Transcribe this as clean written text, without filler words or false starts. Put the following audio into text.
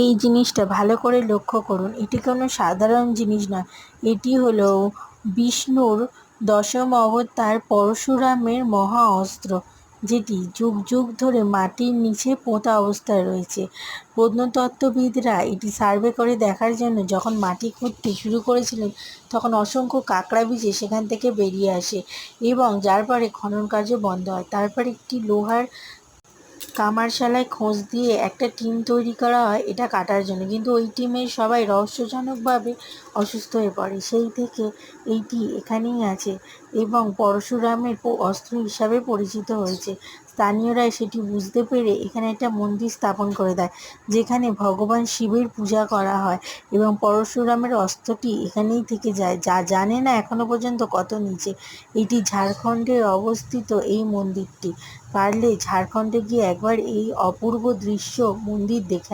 এই জিনিসটা ভালো করে লক্ষ্য করুন, এটি কোনো সাধারণ জিনিস নয়। এটি হলো বিষ্ণুর দশম অবতার পরশুরামের মহা অস্ত্র, যেটি যুগ যুগ ধরে মাটির নিচে পোঁতা অবস্থায় রয়েছে। প্রত্নতত্ত্ববিদরা এটি সার্ভে করে দেখার জন্য যখন মাটি খুঁড়তে শুরু করেছিলেন, তখন অসংখ্য কাঁকড়া বিছে সেখান থেকে বেরিয়ে আসে এবং যার পরে খনন কার্য বন্ধ হয়। তারপর একটি লোহার কামারশালায় খোঁজ দিয়ে একটা টিম তৈরি করা হয় এটা কাটার জন্য, কিন্তু ওই টিমের সবাই রহস্যজনকভাবে অসুস্থ হয়ে পড়ে। সেই থেকে এইটি এখানেই আছে এবং পরশুরামের অস্ত্র হিসাবে পরিচিত হয়েছে। স্থানীয়রা সেটি বুঝতে পেরে এখানে একটা মন্দির স্থাপন করে দেয়, যেখানে ভগবান শিবের পূজা করা হয় এবং পরশুরামের অস্ত্রটি এখানেই থেকে যায়, যা জানে না এখনো পর্যন্ত কত নিচে। এটি ঝাড়খণ্ডে অবস্থিত এই মন্দিরটি। পারলে ঝাড়খণ্ডে গিয়ে একবার এই অপূর্ব দৃশ্য মন্দির দেখে